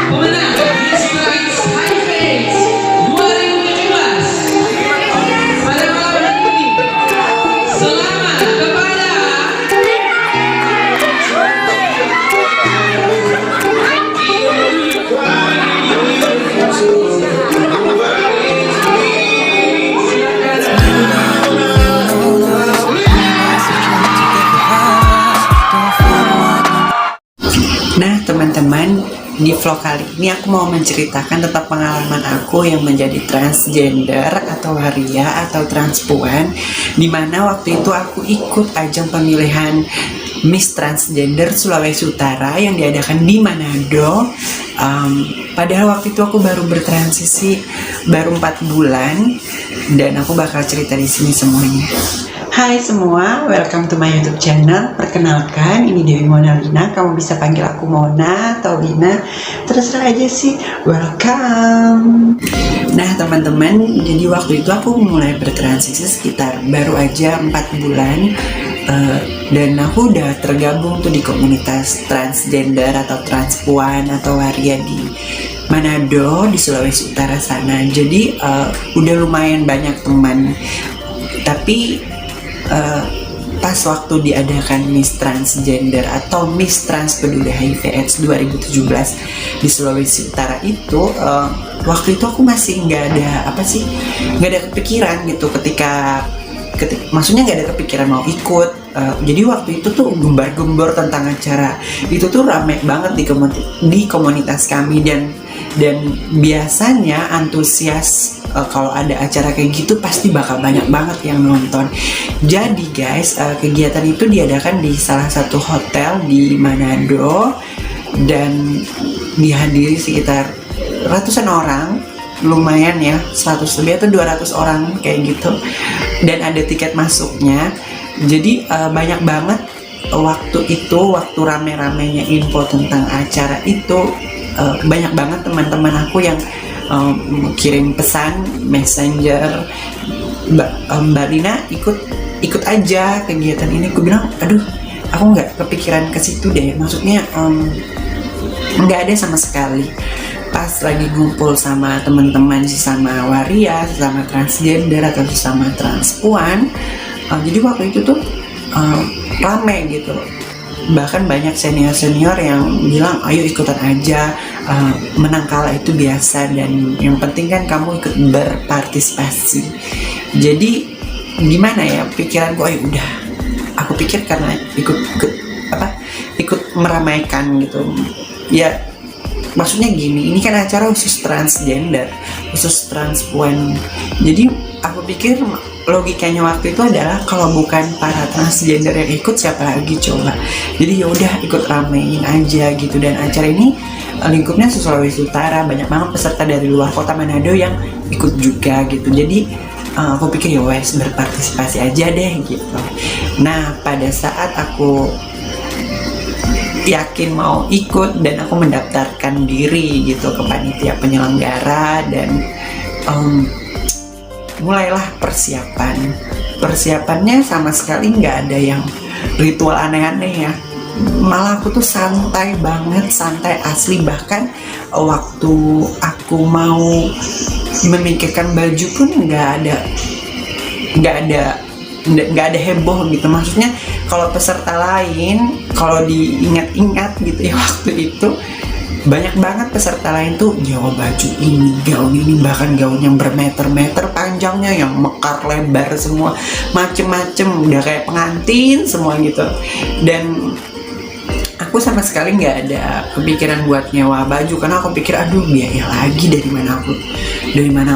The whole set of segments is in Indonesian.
pemenang Miss United High Face 2017 pada malam hari ini. Selamat kepada Nah teman-teman, di vlog kali ini aku mau menceritakan tentang pengalaman aku yang menjadi transgender atau waria atau transpuan, dimana waktu itu aku ikut ajang pemilihan Miss Transgender Sulawesi Utara yang diadakan di Manado. Padahal waktu itu aku baru bertransisi baru 4 bulan, dan aku bakal cerita di sini semuanya. Hai semua, welcome to my YouTube channel. Perkenalkan, ini Dewi Mona Lina. Kamu bisa panggil aku Mona atau Lina, terserah aja sih. Welcome. Nah teman-teman, jadi waktu itu aku mulai bertransisi sekitar baru aja 4 bulan. Dan aku udah tergabung tuh di komunitas transgender atau transpuan atau waria di Manado di Sulawesi Utara sana. Jadi udah lumayan banyak teman. Tapi pas waktu diadakan Miss Transgender atau Miss Trans Peduli HIV/AIDS 2017 di Sulawesi Utara itu, waktu itu aku masih nggak ada kepikiran gitu ketika maksudnya nggak ada kepikiran mau ikut. Jadi waktu itu tuh gembar-gembor tentang acara itu tuh rame banget di komunitas kami, dan biasanya antusias kalau ada acara kayak gitu pasti bakal banyak banget yang nonton. Jadi guys, kegiatan itu diadakan di salah satu hotel di Manado dan dihadiri sekitar ratusan orang, lumayan ya, 100 lebih atau 200 orang kayak gitu, dan ada tiket masuknya. Jadi banyak banget waktu rame-ramenya info tentang acara itu. Banyak banget teman-teman aku yang kirim pesan messenger, Mbak Lina ikut aja kegiatan ini. Aku bilang, aduh aku nggak kepikiran ke situ deh, maksudnya nggak ada sama sekali. Pas lagi ngumpul sama teman-teman sesama waria, sesama transgender atau sesama transpuan, jadi waktu itu tuh rame gitu. Bahkan banyak senior-senior yang bilang ayo ikutan aja, menang kalah itu biasa, dan yang penting kan kamu ikut berpartisipasi. Jadi gimana ya pikiranku, ayo udah, aku pikir karena ikut meramaikan gitu ya. Maksudnya gini, ini kan acara khusus transgender, khusus transpuan. Jadi aku pikir logikanya waktu itu adalah kalau bukan para transgender yang ikut, siapa lagi coba. Jadi ya udah ikut ramein aja gitu. Dan acara ini lingkupnya Sulawesi Utara, banyak banget peserta dari luar kota Manado yang ikut juga gitu. Jadi aku pikir ya wes, berpartisipasi aja deh gitu. Nah pada saat aku yakin mau ikut dan aku mendaftarkan diri gitu ke panitia penyelenggara, dan mulailah persiapannya sama sekali nggak ada yang ritual aneh-aneh ya. Malah aku tuh santai banget, santai asli. Bahkan waktu aku mau memikirkan baju pun nggak ada heboh gitu. Maksudnya kalau peserta lain, kalau diingat-ingat gitu ya, waktu itu banyak banget peserta lain tuh nyewa baju ini, gaun ini, bahkan gaun yang bermeter-meter panjangnya, yang mekar lebar semua, macem-macem, udah kayak pengantin semua gitu. Dan aku sama sekali nggak ada kepikiran buat nyewa baju, karena aku pikir aduh biaya lagi, dari mana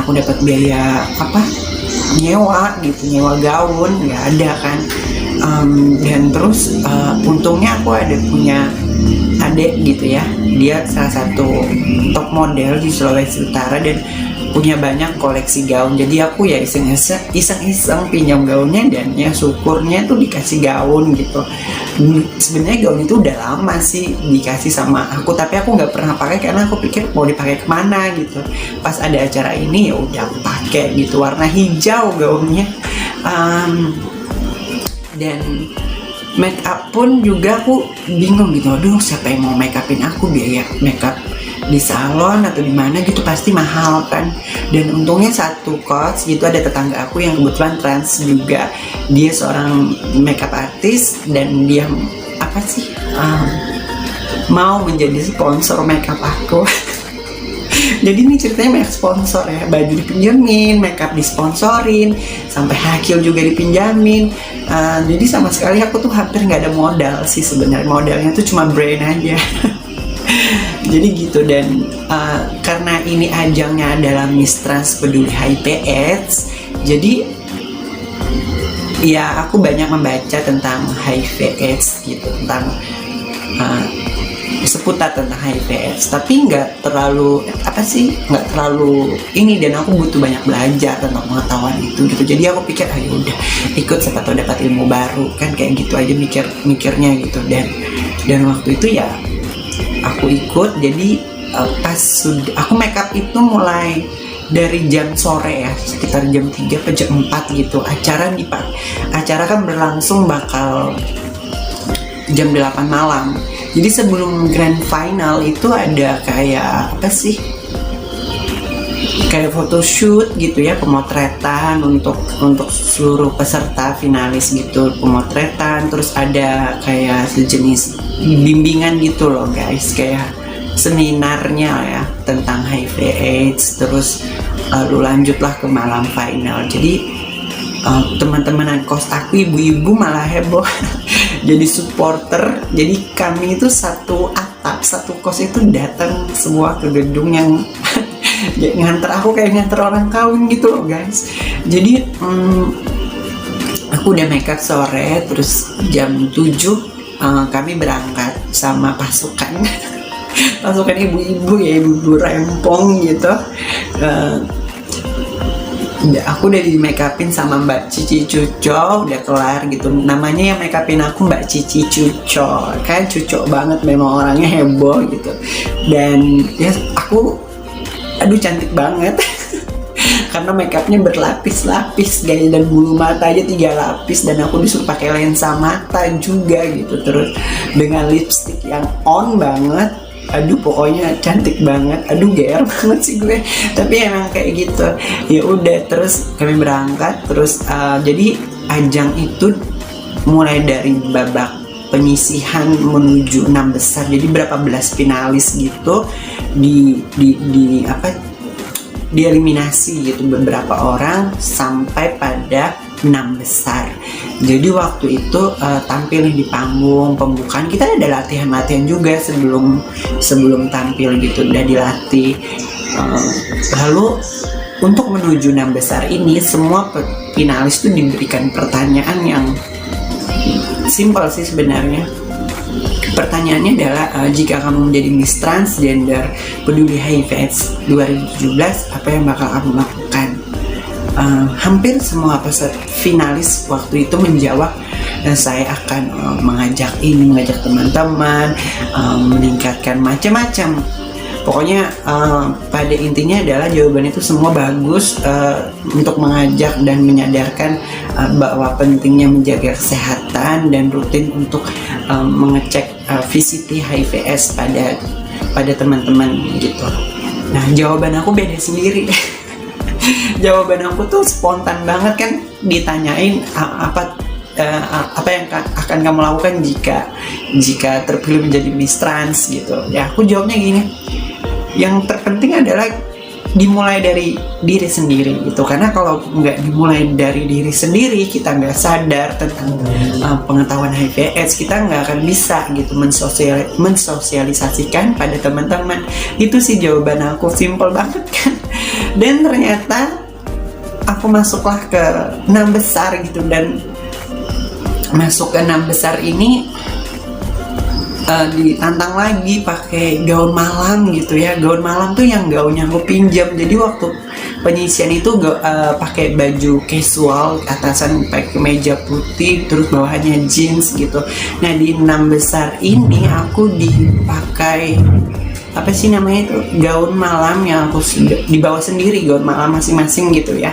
aku dapat biaya nyewa gaun, nggak ada kan. Dan terus untungnya aku ada punya adik gitu ya, dia salah satu top model di Sulawesi Utara dan punya banyak koleksi gaun. Jadi aku ya iseng-iseng pinjam gaunnya, dan ya syukurnya tuh dikasih gaun gitu. Sebenarnya gaun itu udah lama sih dikasih sama aku, tapi aku nggak pernah pakai karena aku pikir mau dipakai kemana gitu. Pas ada acara ini ya udah aku pakai gitu, warna hijau gaunnya. Dan make up pun juga aku bingung gitu, aduh siapa yang mau make upin aku, biaya make up di salon atau di mana gitu pasti mahal kan. Dan untungnya satu kos gitu ada tetangga aku yang kebetulan trans juga, dia seorang makeup artist dan dia apa sih mau menjadi sponsor makeup aku. Jadi ini ceritanya banyak sponsor ya, baju dipinjemin, makeup disponsorin, sampai hakil juga dipinjamin. Jadi sama sekali aku tuh hampir nggak ada modal sih sebenarnya, modalnya tuh cuma brain aja. Jadi gitu. Dan karena ini ajangnya adalah Miss Trans Peduli HIV/AIDS, jadi ya aku banyak membaca tentang HIV/AIDS gitu, tentang seputar tentang HIV/AIDS, tapi nggak terlalu nggak terlalu ini, dan aku butuh banyak belajar tentang pengetahuan itu gitu. Jadi aku pikir ayo udah ikut, siapa tahu dapat ilmu baru kan, kayak gitu aja mikirnya gitu. Dan waktu itu ya aku ikut. Jadi pas sudah aku makeup itu mulai dari jam sore ya, sekitar jam 3 atau jam 4 gitu. Acara kan berlangsung bakal jam 8 malam. Jadi sebelum grand final itu ada kayak kayak photoshoot gitu ya, pemotretan untuk seluruh peserta finalis gitu, pemotretan. Terus ada kayak sejenis bimbingan gitu loh guys, kayak seminarnya ya tentang HIV/AIDS. Terus lalu lanjutlah ke malam final. Jadi teman-teman kos aku, ibu-ibu malah heboh jadi supporter. Jadi kami itu satu atap, satu kos itu datang semua ke gedung yang nganter aku kayak nganter orang kawin gitu loh guys. Jadi aku udah makeup sore, terus jam 7 kami berangkat sama pasukan pasukan ibu-ibu ya, ibu-ibu rempong gitu. Aku udah di make upin sama Mbak Cici Cuco, udah kelar gitu. Namanya yang make upin aku Mbak Cici Cuco, kan cuco banget, memang orangnya heboh gitu. Dan ya aku cantik banget karena make upnya berlapis-lapis guys, dan bulu mata aja 3 lapis, dan aku disuruh pakai lensa mata juga gitu. Terus dengan lipstick yang on banget, pokoknya cantik banget, GR banget sih gue, tapi emang kayak gitu. Ya udah, terus kami berangkat. Terus jadi ajang itu mulai dari babak penyisihan menuju 6 besar. Jadi berapa belas finalis gitu dieliminasi gitu, beberapa orang sampai pada 6 besar. Jadi waktu itu tampil di panggung pembukaan, kita ada latihan juga sebelum tampil gitu, udah dilatih. Lalu untuk menuju 6 besar ini, semua finalis itu diberikan pertanyaan yang simpel sih sebenarnya. Pertanyaannya adalah jika kamu menjadi Miss Transgender Peduli HIV/AIDS 2017, apa yang bakal kamu lakukan? Hampir semua peserta finalis waktu itu menjawab, saya akan mengajak teman-teman, meningkatkan macam-macam. Pokoknya pada intinya adalah jawaban itu semua bagus, untuk mengajak dan menyadarkan bahwa pentingnya menjaga kesehatan dan rutin untuk mengecek VCT HIV/AIDS pada teman-teman gitu. Nah, jawaban aku beda sendiri. Jawaban aku tuh spontan banget kan, ditanyain apa yang akan kamu lakukan jika terpilih menjadi Miss Trans gitu. Ya aku jawabnya gini, yang terpenting adalah dimulai dari diri sendiri gitu, karena kalau nggak dimulai dari diri sendiri, kita nggak sadar tentang pengetahuan HIV/AIDS, kita nggak akan bisa gitu mensosialisasikan pada teman-teman. Itu sih jawaban aku, simple banget kan. Dan ternyata aku masuklah ke 6 besar gitu, dan masuk ke 6 besar ini ditantang lagi pakai gaun malam gitu ya. Gaun malam tuh yang gaunnya aku pinjam. Jadi waktu penyisian itu pakai baju casual, atasan pakai kemeja putih, terus bawahannya jeans gitu. Nah di 6 besar ini aku dipakai gaun malam yang aku dibawa sendiri, gaun malam masing-masing gitu ya.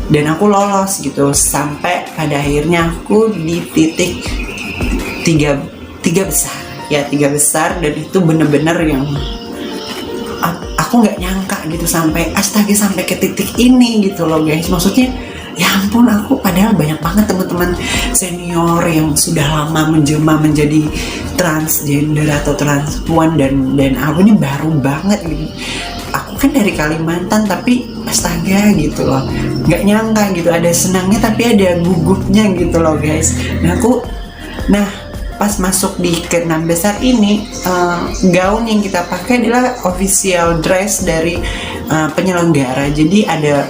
Dan aku lolos gitu, sampai pada akhirnya aku di titik 3 besar ya, 3 besar. Dan itu bener-bener yang aku nggak nyangka gitu sampai astaga sampai ke titik ini gitu loh guys. Maksudnya ya ampun, aku padahal banyak banget teman-teman senior yang sudah lama menjelma menjadi transgender atau transpuan, dan aku ini baru banget gitu. Aku kan dari Kalimantan tapi astaga gitu loh, nggak nyangka gitu, ada senangnya tapi ada gugupnya gitu loh guys. Nah pas masuk di ke-6 besar ini, gaun yang kita pakai adalah official dress dari penyelenggara. Jadi ada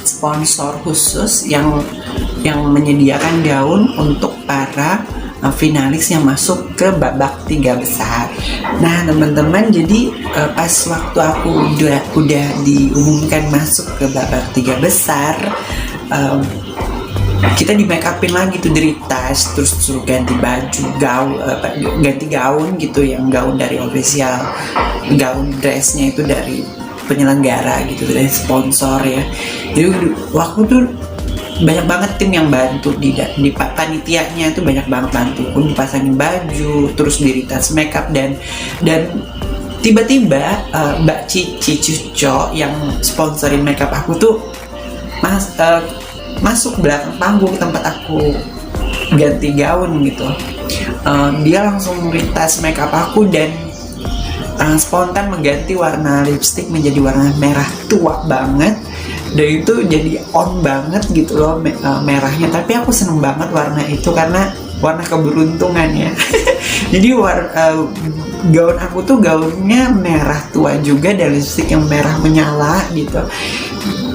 sponsor khusus yang menyediakan gaun untuk para finalis yang masuk ke babak 3 besar. Nah teman-teman, jadi pas waktu aku udah diumumkan masuk ke babak 3 besar, kita di make upin lagi tuh dari tas, terus suruh ganti baju, ganti gaun gitu, yang gaun dari official, gaun dressnya itu dari penyelenggara gitu, dari sponsor ya. Jadi waktu tuh banyak banget tim yang bantu di panitianya itu, banyak banget bantu, pun dipasangin baju, terus diri tas makeup, dan tiba-tiba Mbak Cici Cuco yang sponsorin makeup aku tuh masuk belakang panggung tempat aku ganti gaun gitu. Dia langsung ritas makeup aku dan spontan mengganti warna lipstick menjadi warna merah tua banget, dan itu jadi on banget gitu loh merahnya. Tapi aku seneng banget warna itu karena warna keberuntungan ya. Jadi gaun aku tuh gaunnya merah tua juga dan lipstick yang merah menyala gitu.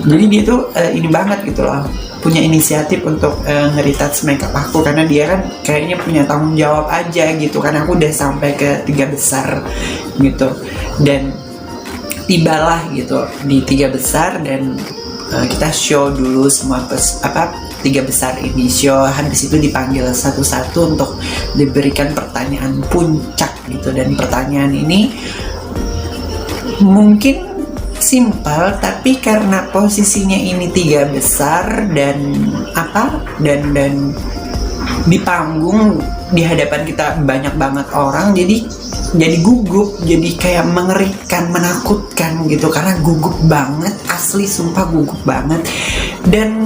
Jadi dia tuh ini banget gitu loh, punya inisiatif untuk nge-retouch makeup aku, karena dia kan kayaknya punya tanggung jawab aja gitu, karena aku udah sampai ke 3 besar gitu. Dan tibalah gitu di 3 besar, dan kita show dulu semua 3 besar ini, show. Habis itu dipanggil satu-satu untuk diberikan pertanyaan puncak gitu. Dan pertanyaan ini mungkin simpel, tapi karena posisinya ini 3 besar dan di panggung di hadapan kita banyak banget orang, jadi gugup, jadi kayak mengerikan, menakutkan gitu, karena gugup banget, asli sumpah gugup banget. Dan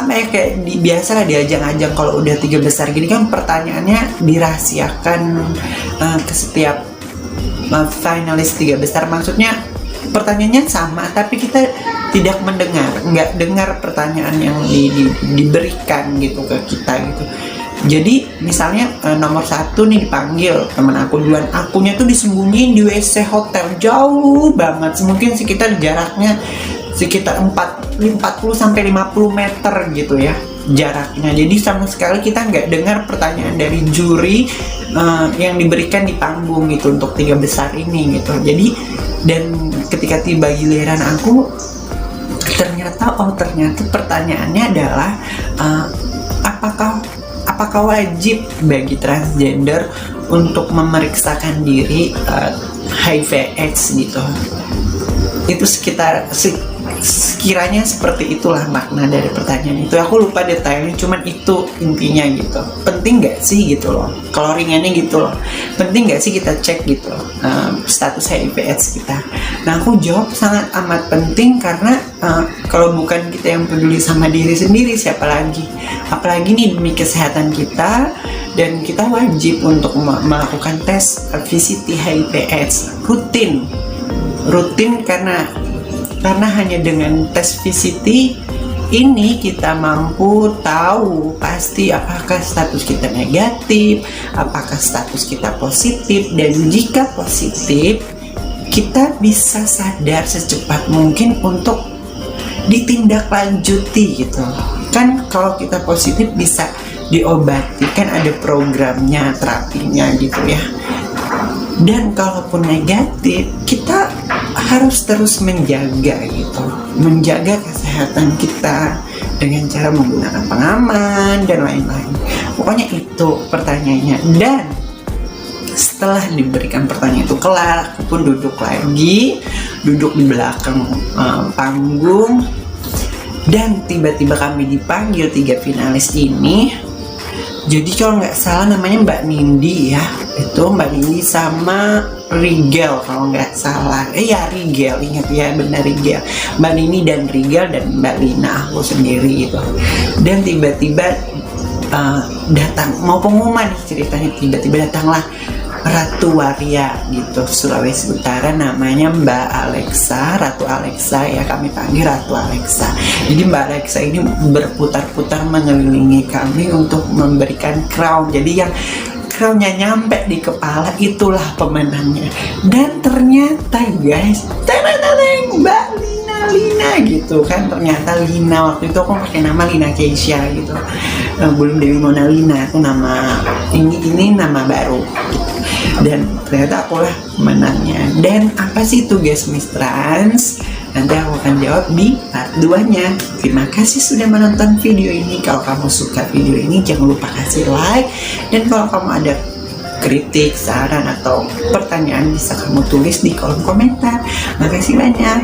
kayak biasa lah di ajang-ajang kalau udah 3 besar gini kan pertanyaannya dirahasiakan ke setiap finalis 3 besar. Maksudnya pertanyaannya sama, tapi kita tidak nggak dengar pertanyaan yang diberikan gitu ke kita gitu. Jadi misalnya nomor 1 nih dipanggil teman aku duluan, akunya tuh disembunyiin di WC hotel jauh banget, mungkin sekitar jaraknya sekitar 40 sampai 50 meter gitu ya jaraknya. Jadi sama sekali kita nggak dengar pertanyaan dari juri yang diberikan di panggung gitu untuk 3 besar ini gitu. Jadi dan ketika tiba giliran aku, ternyata pertanyaannya adalah apakah wajib bagi transgender untuk memeriksakan diri HIV/AIDS gitu. Itu sekiranya seperti itulah makna dari pertanyaan itu. Aku lupa detailnya, cuman itu intinya gitu. Penting nggak sih gitu loh, kalau ringannya gitu loh, penting nggak sih kita cek gitu loh status HIV/AIDS kita. Nah aku jawab sangat amat penting, karena kalau bukan kita yang peduli sama diri sendiri, siapa lagi? Apalagi nih demi kesehatan kita, dan kita wajib untuk melakukan tes VCT HIV/AIDS rutin karena hanya dengan tes VCT ini kita mampu tahu pasti apakah status kita negatif, apakah status kita positif, dan jika positif kita bisa sadar secepat mungkin untuk ditindaklanjuti gitu. Kan kalau kita positif bisa diobati, kan ada programnya, terapinya gitu ya. Dan kalaupun negatif, kita harus terus menjaga gitu, menjaga kesehatan kita dengan cara menggunakan pengaman dan lain-lain. Pokoknya itu pertanyaannya. Dan setelah diberikan pertanyaan itu kelar, aku pun duduk di belakang panggung, dan tiba-tiba kami dipanggil 3 finalis ini Jadi kalau nggak salah namanya Mbak Nindi ya, itu Mbak Nindi sama Rigel kalau nggak salah. Ya Rigel, ingat ya, benar Rigel. Mbak Nindi dan Rigel dan Mbak Lina, aku sendiri itu. Dan tiba-tiba datang, mau pengumuman nih ceritanya, tiba-tiba datanglah Ratu Waria gitu, Sulawesi Utara, namanya Mbak Alexa, Ratu Alexa ya, kami panggil Ratu Alexa. Jadi Mbak Alexa ini berputar-putar mengelilingi kami untuk memberikan crown. Jadi yang crownnya nyampe di kepala itulah pemenangnya. Dan ternyata guys, Mbak Lina gitu kan, ternyata Lina. Waktu itu aku pakai nama Lina Keisha gitu, belum Dewi Mona Lina, aku nama ini nama baru gitu. Dan ternyata akulah pemenangnya. Dan apa sih itu guys Miss Trans? Nanti aku akan jawab di part 2-nya. Terima kasih sudah menonton video ini. Kalau kamu suka video ini jangan lupa kasih like. Dan kalau kamu ada kritik, saran, atau pertanyaan bisa kamu tulis di kolom komentar. Makasih banyak.